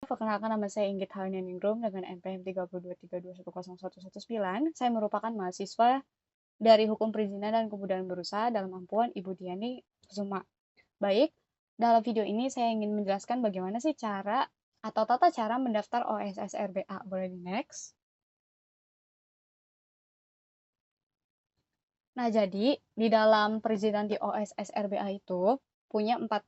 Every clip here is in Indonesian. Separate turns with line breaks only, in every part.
perkenalkan nama saya Inggit Haliningrum dengan NPM 3232211119. Saya merupakan mahasiswa dari Hukum Perizinan dan Kebudayaan Berusaha dalam ampuan Ibu Diani Kusuma. Baik, dalam video ini saya ingin menjelaskan bagaimana sih cara atau tata cara mendaftar OSS RBA. Boleh di next. Nah, jadi di dalam perizinan di OSS RBA itu punya empat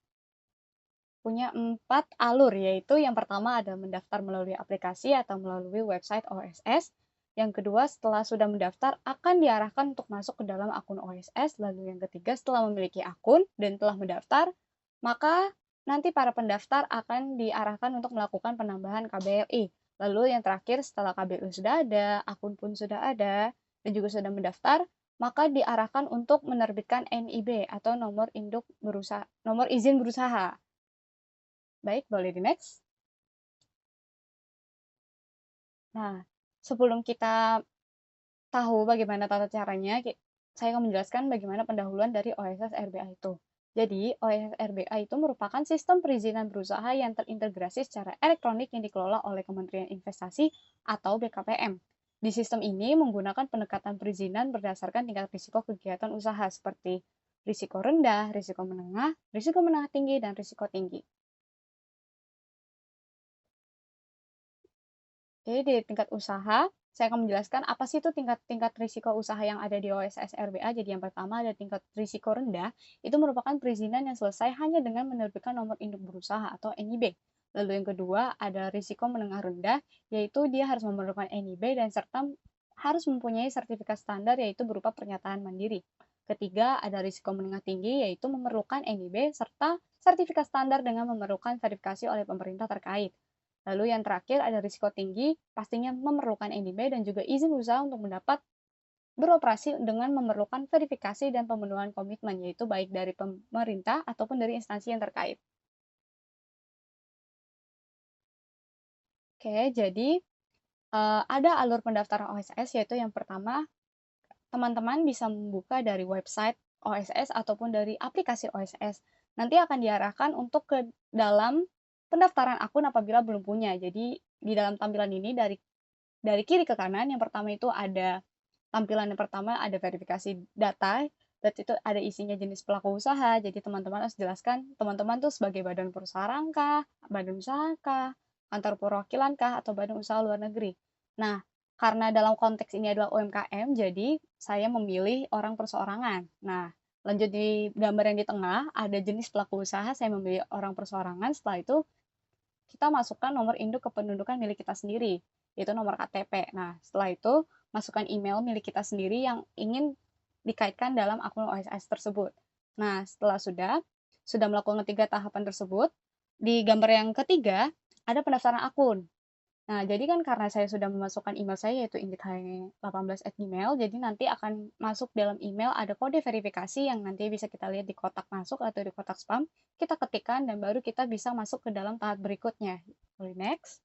alur, yaitu yang pertama ada mendaftar melalui aplikasi atau melalui website OSS. Yang kedua, setelah sudah mendaftar, akan diarahkan untuk masuk ke dalam akun OSS. Lalu yang ketiga, setelah memiliki akun dan telah mendaftar, maka nanti para pendaftar akan diarahkan untuk melakukan penambahan KBLI. Lalu yang terakhir, setelah KBLI sudah ada, akun pun sudah ada, dan juga sudah mendaftar, maka diarahkan untuk menerbitkan NIB atau nomor izin berusaha. Baik, boleh di next. Nah, sebelum kita tahu bagaimana tata caranya, saya akan menjelaskan bagaimana pendahuluan dari OSS RBA itu. Jadi, OSS RBA itu merupakan sistem perizinan berusaha yang terintegrasi secara elektronik yang dikelola oleh Kementerian Investasi atau BKPM. Di sistem ini menggunakan pendekatan perizinan berdasarkan tingkat risiko kegiatan usaha seperti risiko rendah, risiko menengah tinggi, dan risiko tinggi. Jadi di tingkat usaha, saya akan menjelaskan apa sih itu tingkat risiko usaha yang ada di OSS RBA. Jadi yang pertama ada tingkat risiko rendah, itu merupakan perizinan yang selesai hanya dengan menerbitkan nomor induk berusaha atau NIB. Lalu yang kedua ada risiko menengah rendah, yaitu dia harus memerlukan NIB dan serta harus mempunyai sertifikat standar yaitu berupa pernyataan mandiri. Ketiga ada risiko menengah tinggi, yaitu memerlukan NIB serta sertifikat standar dengan memerlukan verifikasi oleh pemerintah terkait. Lalu yang terakhir ada risiko tinggi, pastinya memerlukan NIB dan juga izin usaha untuk mendapat beroperasi dengan memerlukan verifikasi dan pemenuhan komitmen, yaitu baik dari pemerintah ataupun dari instansi yang terkait. Oke, jadi ada alur pendaftaran OSS, yaitu yang pertama, teman-teman bisa membuka dari website OSS ataupun dari aplikasi OSS. Nanti akan diarahkan untuk ke dalam pendaftaran akun apabila belum punya. Jadi di dalam tampilan ini dari kiri ke kanan, yang pertama itu ada tampilan yang pertama ada verifikasi data, dan itu ada isinya jenis pelaku usaha. Jadi teman-teman harus jelaskan, teman-teman tuh sebagai badan perusahaan kah, badan usaha kah, kantor perwakilan kah, atau badan usaha luar negeri. Nah, karena dalam konteks ini adalah UMKM, jadi saya memilih orang perseorangan. Nah, lanjut di gambar yang di tengah, ada jenis pelaku usaha, saya memilih orang perseorangan. Setelah itu, kita masukkan nomor induk kependudukan milik kita sendiri, yaitu nomor KTP. Nah, setelah itu, masukkan email milik kita sendiri yang ingin dikaitkan dalam akun OSS tersebut. Nah, setelah sudah melakukan ketiga tahapan tersebut, di gambar yang ketiga, ada pendaftaran akun. Nah, jadi kan karena saya sudah memasukkan email saya yaitu inggithai18@gmail, jadi nanti akan masuk dalam email ada kode verifikasi yang nanti bisa kita lihat di kotak masuk atau di kotak spam. Kita ketikkan dan baru kita bisa masuk ke dalam tahap berikutnya. Boleh next.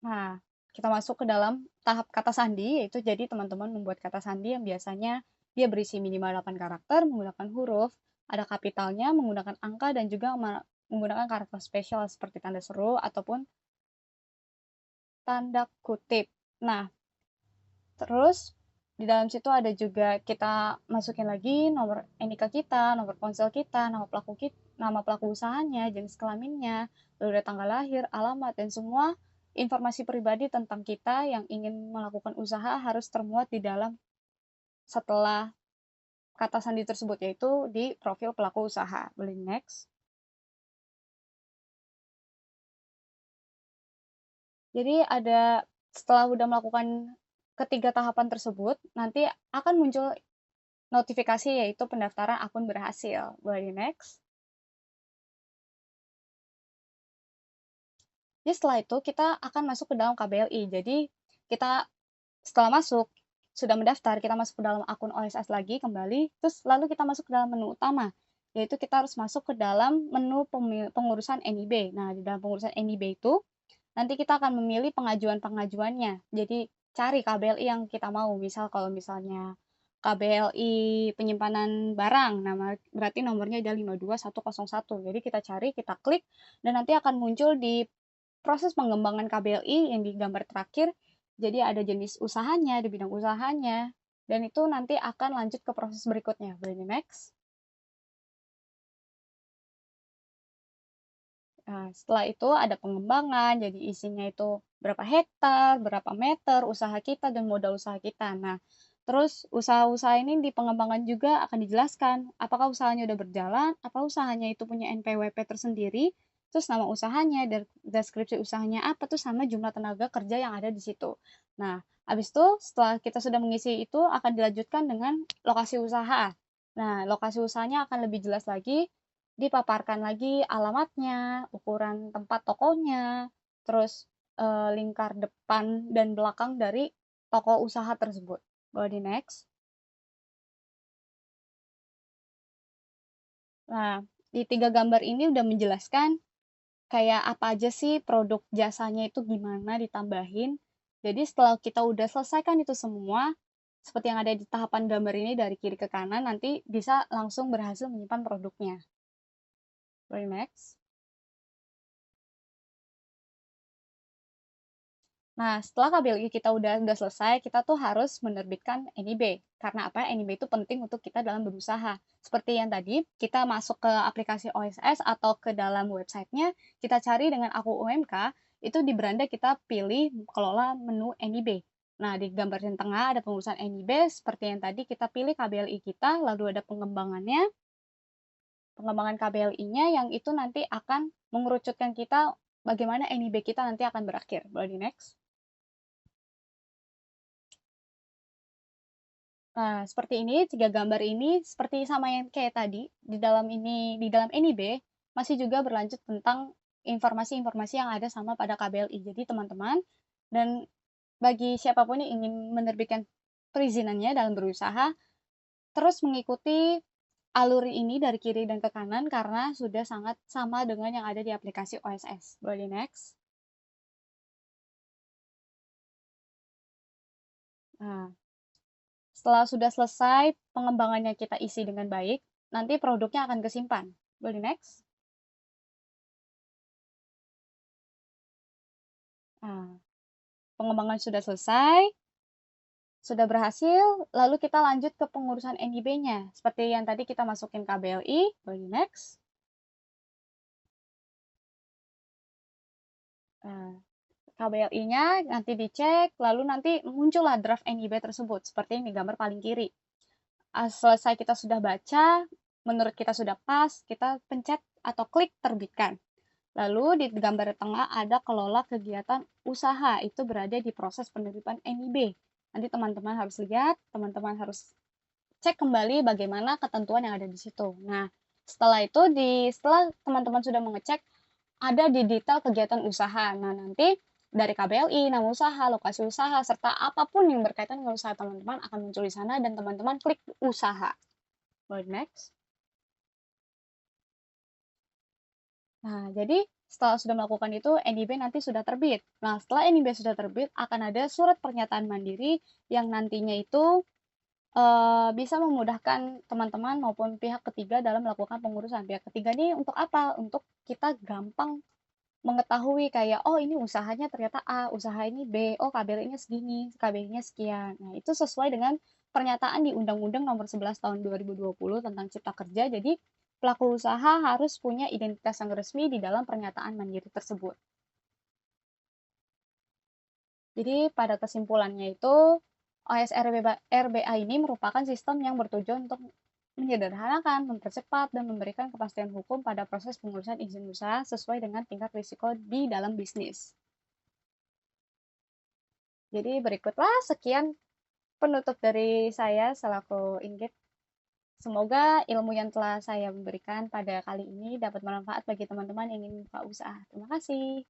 Nah, kita masuk ke dalam tahap kata sandi, yaitu jadi teman-teman membuat kata sandi yang biasanya dia berisi minimal 8 karakter menggunakan huruf, ada kapitalnya menggunakan angka dan juga menggunakan karakter spesial seperti tanda seru ataupun tanda kutip. Nah, terus di dalam situ ada juga kita masukin lagi nomor NIK kita, nomor ponsel kita, nama pelaku usahanya, jenis kelaminnya, lalu ada tanggal lahir, alamat, dan semua informasi pribadi tentang kita yang ingin melakukan usaha harus termuat di dalam setelah kata sandi tersebut, yaitu di profil pelaku usaha. Boleh next. Jadi setelah udah melakukan ketiga tahapan tersebut, nanti akan muncul notifikasi yaitu pendaftaran akun berhasil. Boleh next. Jadi setelah itu kita akan masuk ke dalam KBLI. Jadi kita setelah masuk, sudah mendaftar, kita masuk ke dalam akun OSS lagi kembali, terus lalu kita masuk ke dalam menu utama, yaitu kita harus masuk ke dalam menu pengurusan NIB. Nah, di dalam pengurusan NIB itu, nanti kita akan memilih pengajuannya. Jadi cari KBLI yang kita mau. Misal kalau misalnya KBLI penyimpanan barang. Nah, berarti nomornya ada 52101. Jadi kita cari, kita klik, dan nanti akan muncul di proses pengembangan KBLI yang di gambar terakhir. Jadi ada jenis usahanya, di bidang usahanya, dan itu nanti akan lanjut ke proses berikutnya. Boleh di next. Nah, setelah itu ada pengembangan, jadi isinya itu berapa hektar, berapa meter, usaha kita, dan modal usaha kita. Nah, terus usaha-usaha ini di pengembangan juga akan dijelaskan, apakah usahanya udah berjalan, apa usahanya itu punya NPWP tersendiri, terus nama usahanya, deskripsi usahanya apa, tuh sama jumlah tenaga kerja yang ada di situ. Nah, habis itu setelah kita sudah mengisi itu, akan dilanjutkan dengan lokasi usaha. Nah, lokasi usahanya akan lebih jelas lagi, dipaparkan lagi alamatnya, ukuran tempat tokonya, terus lingkar depan dan belakang dari toko usaha tersebut. Boleh di next. Nah, di 3 gambar ini udah menjelaskan kayak apa aja sih produk jasanya itu gimana ditambahin. Jadi setelah kita udah selesaikan itu semua, seperti yang ada di tahapan gambar ini dari kiri ke kanan, nanti bisa langsung berhasil menyimpan produknya. Boleh next. Nah, setelah KBLI kita udah selesai, kita tuh harus menerbitkan NIB. Karena apa? NIB itu penting untuk kita dalam berusaha. Seperti yang tadi, kita masuk ke aplikasi OSS atau ke dalam websitenya, kita cari dengan Aku UMK, itu di beranda kita pilih kelola menu NIB. Nah, di gambar yang tengah ada pengurusan NIB, seperti yang tadi kita pilih KBLI kita, lalu ada pengembangannya, pengembangan KBLI-nya yang itu nanti akan mengerucutkan kita bagaimana NIB kita nanti akan berakhir. Boleh di next. Nah, seperti ini, 3 gambar ini seperti sama yang kayak tadi, di dalam NIB masih juga berlanjut tentang informasi-informasi yang ada sama pada KBLI. Jadi teman-teman, dan bagi siapapun yang ingin menerbitkan perizinannya dalam berusaha, terus mengikuti alur ini dari kiri dan ke kanan karena sudah sangat sama dengan yang ada di aplikasi OSS. Boleh di next. Nah, setelah sudah selesai pengembangannya kita isi dengan baik, nanti produknya akan kesimpan. Boleh next. Nah, pengembangan sudah selesai, sudah berhasil, lalu kita lanjut ke pengurusan NIB-nya. Seperti yang tadi kita masukin KBLI, boleh next. Nah, KBLI-nya nanti dicek, lalu nanti muncullah draft NIB tersebut, seperti yang di gambar paling kiri. Selesai kita sudah baca, menurut kita sudah pas, kita pencet atau klik terbitkan. Lalu di gambar tengah ada kelola kegiatan usaha, itu berada di proses penerbitan NIB. Nanti teman-teman harus lihat, teman-teman harus cek kembali bagaimana ketentuan yang ada di situ. Nah, setelah itu, setelah teman-teman sudah mengecek, ada di detail kegiatan usaha. Nah, nanti dari KBLI, nama usaha, lokasi usaha, serta apapun yang berkaitan dengan usaha teman-teman akan muncul di sana dan teman-teman klik usaha. Boleh next. Nah, jadi setelah sudah melakukan itu, NIB nanti sudah terbit. Nah, setelah NIB sudah terbit, akan ada surat pernyataan mandiri yang nantinya itu bisa memudahkan teman-teman maupun pihak ketiga dalam melakukan pengurusan. Pihak ketiga ini untuk apa? Untuk kita gampang mengetahui kayak, oh ini usahanya ternyata A, usaha ini B, oh KBLI-nya segini, KBLI-nya sekian. Nah, itu sesuai dengan pernyataan di Undang-Undang Nomor 11 Tahun 2020 tentang Cipta Kerja. Jadi, pelaku usaha harus punya identitas yang resmi di dalam pernyataan mandiri tersebut. Jadi, pada kesimpulannya itu, OSRBA ini merupakan sistem yang bertujuan untuk menyederhanakan, mempercepat, dan memberikan kepastian hukum pada proses pengurusan izin usaha sesuai dengan tingkat risiko di dalam bisnis. Jadi berikutlah sekian penutup dari saya selaku Inggit. Semoga ilmu yang telah saya berikan pada kali ini dapat bermanfaat bagi teman-teman yang ingin buka usaha. Terima kasih.